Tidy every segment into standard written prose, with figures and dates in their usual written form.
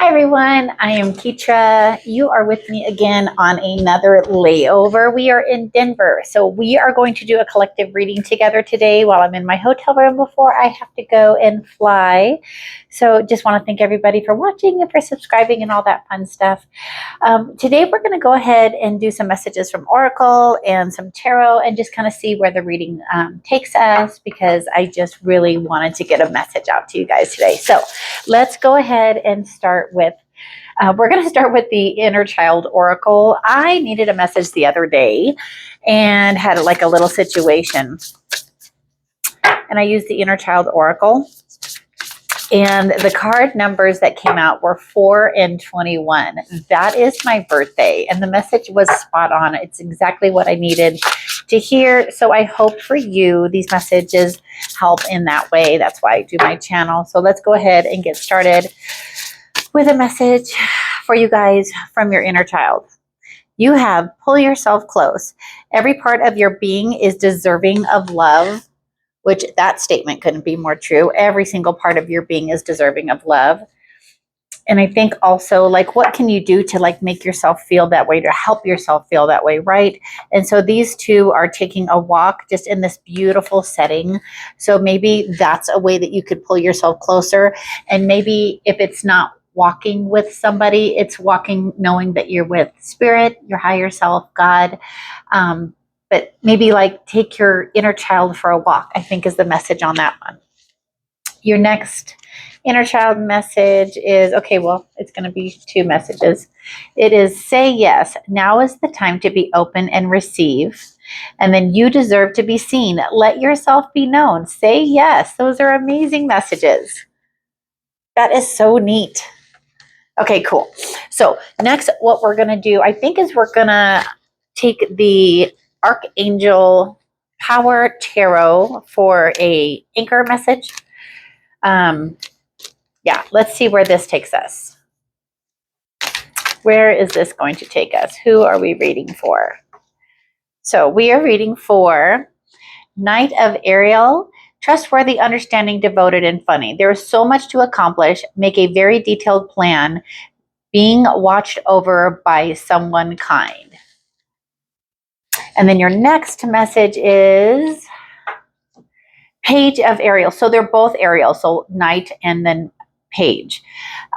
Hi everyone, I am Ketra. You are with me again on another layover. We are in Denver, so we are going to do a collective reading together today while I'm in my hotel room before I have to go and fly. So just want to thank everybody for watching and for subscribing and all that fun stuff. Today we're going to go ahead and do some messages from Oracle and some tarot and just kind of see where the reading takes us, because I just really wanted to get a message out to you guys today. So let's go ahead and start with, we're going to start with the inner child oracle. I needed a message the other day and had like a little situation, and I used the inner child oracle, and the card numbers that came out were 4 and 21. That is my birthday, and the message was spot on. It's exactly what I needed to hear. So I hope for you these messages help in that way. That's why I do my channel. So let's go ahead and get started with a message for you guys from your inner child. You have pull yourself close. Every part of your being is deserving of love, which that statement couldn't be more true. Every single part of your being is deserving of love. And I think also, like, what can you do to like make yourself feel that way, to help yourself feel that way, right? And so these two are taking a walk just in this beautiful setting. So maybe that's a way that you could pull yourself closer. And maybe if it's not walking with somebody, it's walking knowing that you're with spirit, your higher self, God. But maybe like take your inner child for a walk, I think is the message on that one. Your next inner child message is, okay, well, it's going to be two messages. It is say yes. Now is the time to be open and receive. And then you deserve to be seen. Let yourself be known. Say yes. Those are amazing messages. That is so neat. Okay, cool. So next, what we're going to do, I think, is we're going to take the Archangel Power Tarot for a anchor message. Yeah, let's see where this takes us. Where is this going to take us? Who are we reading for? So we are reading for Knight of Ariel, trustworthy, understanding, devoted, and funny. There is so much to accomplish. Make a very detailed plan. Being watched over by someone kind. And then your next message is Page of Ariel. So they're both Ariel, so Knight and then Page.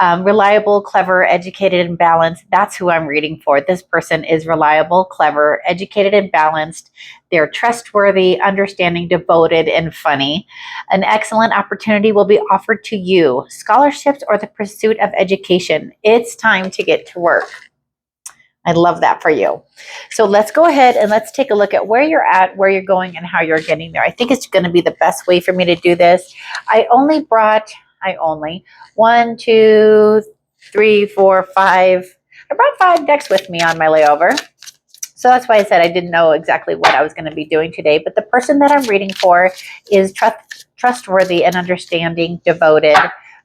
Reliable, clever, educated, and balanced. That's who I'm reading for. This person is reliable, clever, educated, and balanced. They're trustworthy, understanding, devoted, and funny. An excellent opportunity will be offered to you. Scholarships or the pursuit of education. It's time to get to work. I love that for you. So let's go ahead and let's take a look at where you're at, where you're going, and how you're getting there. I think it's going to be the best way for me to do this. I brought 1, 2, 3, 4, 5. I brought 5 decks with me on my layover. So that's why I said I didn't know exactly what I was going to be doing today. But the person that I'm reading for is trustworthy and understanding, devoted,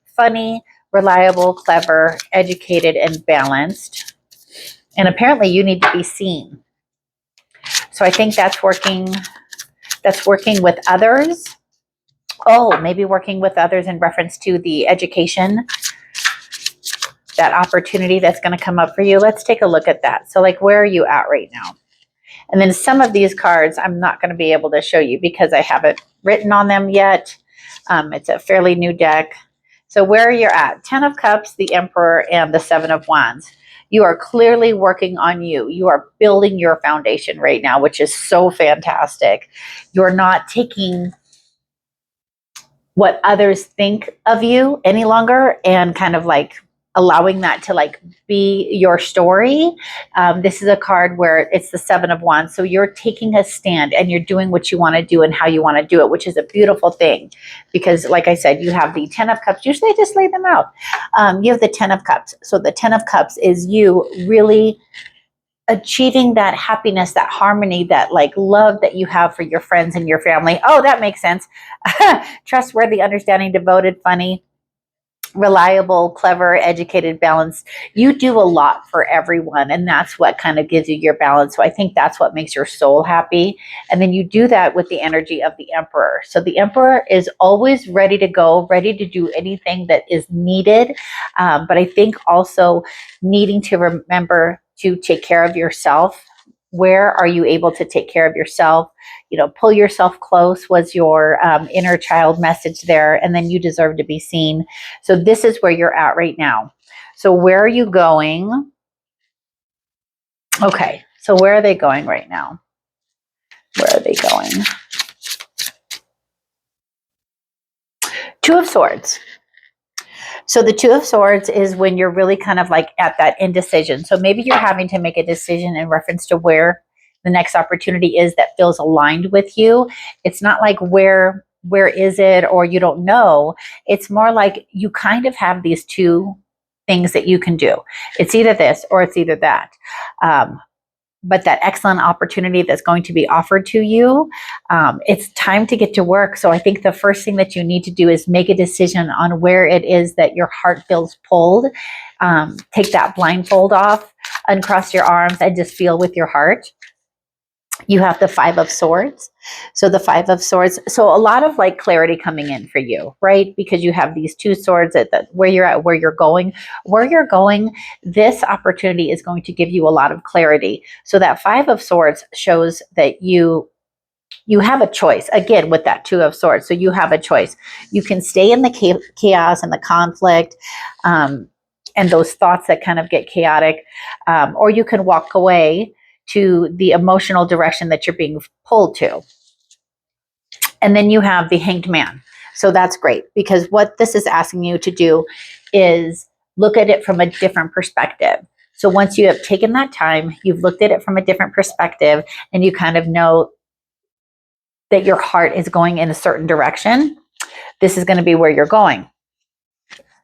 funny, reliable, clever, educated, and balanced. And apparently you need to be seen. So I think that's working with others. Oh, maybe working with others in reference to the education, that opportunity that's going to come up for you. Let's take a look at that. So like, where are you at right now? And then some of these cards I'm not going to be able to show you because I haven't written on them yet. It's a fairly new deck. So where are you at? 10 of Cups, the Emperor, and the 7 of Wands. You are clearly working on you. You are building your foundation right now, which is so fantastic. You're not taking what others think of you any longer and kind of like allowing that to like be your story. This is a card where it's the 7 of Wands. So you're taking a stand and you're doing what you want to do and how you want to do it, which is a beautiful thing. Because like I said, you have the 10 of Cups. Usually I just lay them out. You have the 10 of Cups. So the 10 of Cups is you really achieving that happiness, that harmony, that like love that you have for your friends and your family. Oh, that makes sense. Trustworthy, understanding, devoted, funny. reliable, clever, educated, balanced. You do a lot for everyone, and that's what kind of gives you your balance. So I think that's what makes your soul happy. And then you do that with the energy of the emperor. So the emperor is always ready to go, ready to do anything that is needed. But I think also needing to remember to take care of yourself. Where are you able to take care of yourself? Pull yourself close was your inner child message there, and then you deserve to be seen. So this is where you're at right now. So where are you going? Okay, so where are they going right now? Where are they going? Two of Swords. So the Two of Swords is when you're really kind of like at that indecision. So maybe you're having to make a decision in reference to where the next opportunity is that feels aligned with you. It's not like where is it, or you don't know. It's more like you kind of have these two things that you can do. It's either this or it's either that. But that excellent opportunity that's going to be offered to you, it's time to get to work. So I think the first thing that you need to do is make a decision on where it is that your heart feels pulled. Take that blindfold off, uncross your arms, and just feel with your heart. You have the Five of Swords. So the Five of Swords. So a lot of like clarity coming in for you, right? Because you have these two swords at where you're at, where you're going. Where you're going, this opportunity is going to give you a lot of clarity. So that Five of Swords shows that you have a choice, again, with that Two of Swords. So you have a choice. You can stay in the chaos and the conflict, and those thoughts that kind of get chaotic, or you can walk away to the emotional direction that you're being pulled to. And then you have the Hanged Man. So that's great, because what this is asking you to do is look at it from a different perspective. So once you have taken that time, you've looked at it from a different perspective, and you kind of know that your heart is going in a certain direction, this is going to be where you're going.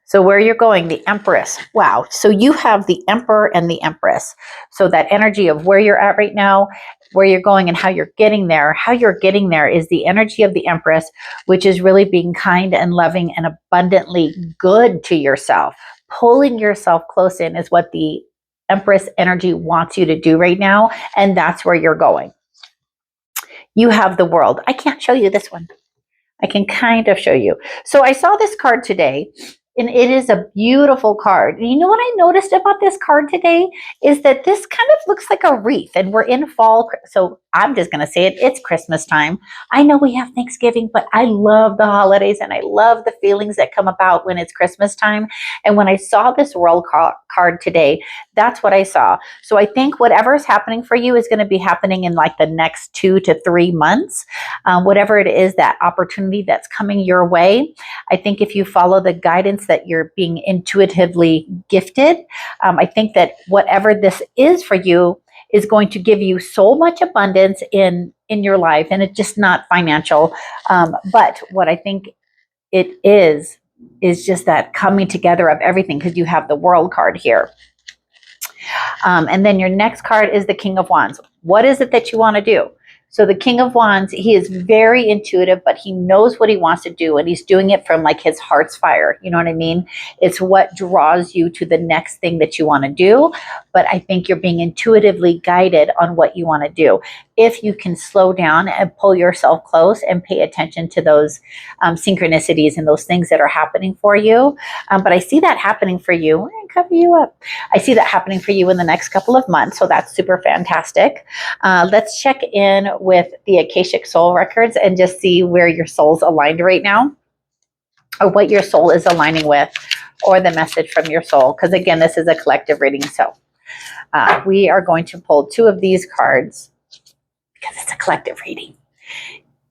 So where you're going, the Empress. Wow. So you have the Emperor and the Empress. So that energy of where you're at right now, where you're going, and how you're getting there. How you're getting there is the energy of the Empress, which is really being kind and loving and abundantly good to yourself. Pulling yourself close in is what the Empress energy wants you to do right now. And that's where you're going. You have the World. I can't show you this one. I can kind of show you. So I saw this card today, and it is a beautiful card. And you know what I noticed about this card today is that this kind of looks like a wreath, and we're in fall. So I'm just going to say it. It's Christmas time. I know we have Thanksgiving, but I love the holidays, and I love the feelings that come about when it's Christmas time. And when I saw this World card today, that's what I saw. So I think whatever is happening for you is going to be happening in like the next 2 to 3 months. Whatever it is, that opportunity that's coming your way. I think if you follow the guidance that you're being intuitively gifted, I think that whatever this is for you is going to give you so much abundance in your life, and it's just not financial. But what I think it is just that coming together of everything, because you have the World card here. And then your next card is the King of Wands. What is it that you want to do? So the King of Wands, he is very intuitive, but he knows what he wants to do, and he's doing it from like his heart's fire. You know what I mean? It's what draws you to the next thing that you want to do. But I think you're being intuitively guided on what you want to do. If you can slow down and pull yourself close and pay attention to those synchronicities and those things that are happening for you. But I see that happening for you. I'm going to cover you up. I see that happening for you in the next couple of months. So that's super fantastic. Let's check in with the Akashic Soul Records and just see where your soul's aligned right now, or what your soul is aligning with, or the message from your soul. Because again, this is a collective reading. So we are going to pull 2 of these cards because it's a collective reading.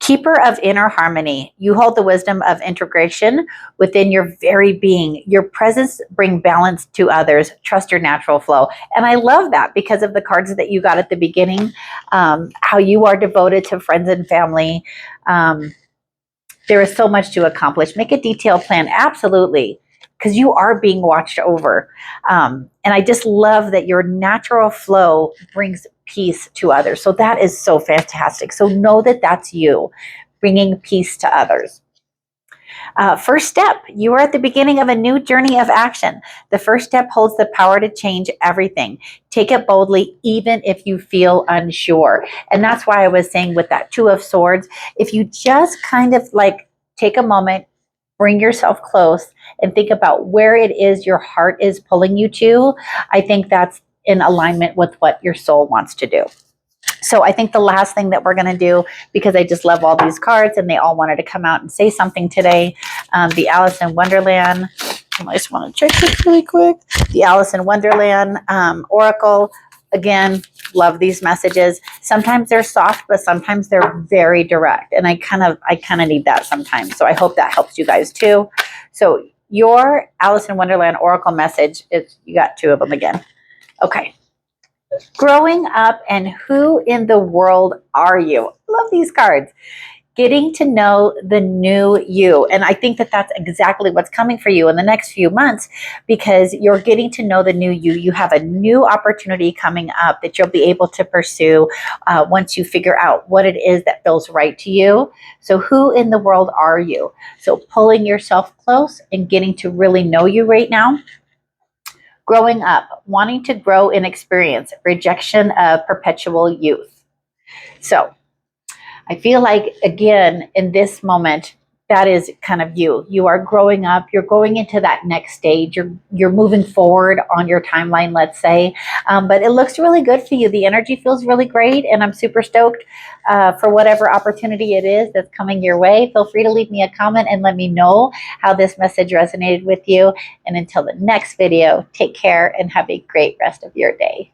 Keeper of inner harmony. You hold the wisdom of integration within your very being. Your presence bring balance to others. Trust your natural flow. And I love that because of the cards that you got at the beginning, how you are devoted to friends and family. There is so much to accomplish. Make a detailed plan. Absolutely. Because you are being watched over. And I just love that your natural flow brings peace to others. So that is so fantastic. So know that that's you bringing peace to others. First step, you are at the beginning of a new journey of action. The first step holds the power to change everything. Take it boldly, even if you feel unsure. And that's why I was saying with that Two of Swords, if you just kind of like take a moment, bring yourself close, and think about where it is your heart is pulling you to, I think that's in alignment with what your soul wants to do. So I think the last thing that we're going to do, because I just love all these cards and they all wanted to come out and say something today, the Alice in Wonderland, I just want to check this really quick. The Alice in Wonderland Oracle, again, love these messages. Sometimes they're soft, but sometimes they're very direct. And I kind of need that sometimes. So I hope that helps you guys too. So your Alice in Wonderland Oracle message is, you got two of them again. Okay. Growing up and who in the world are you? Love these cards. Getting to know the new you. And I think that that's exactly what's coming for you in the next few months, because you're getting to know the new you. You have a new opportunity coming up that you'll be able to pursue once you figure out what it is that feels right to you. So who in the world are you? So pulling yourself close and getting to really know you right now. Growing up, wanting to grow in experience, rejection of perpetual youth. So I feel like, again, in this moment, that is kind of you. You are growing up. You're going into that next stage. You're moving forward on your timeline, let's say. But it looks really good for you. The energy feels really great, and I'm super stoked for whatever opportunity it is that's coming your way. Feel free to leave me a comment and let me know how this message resonated with you. And until the next video, take care and have a great rest of your day.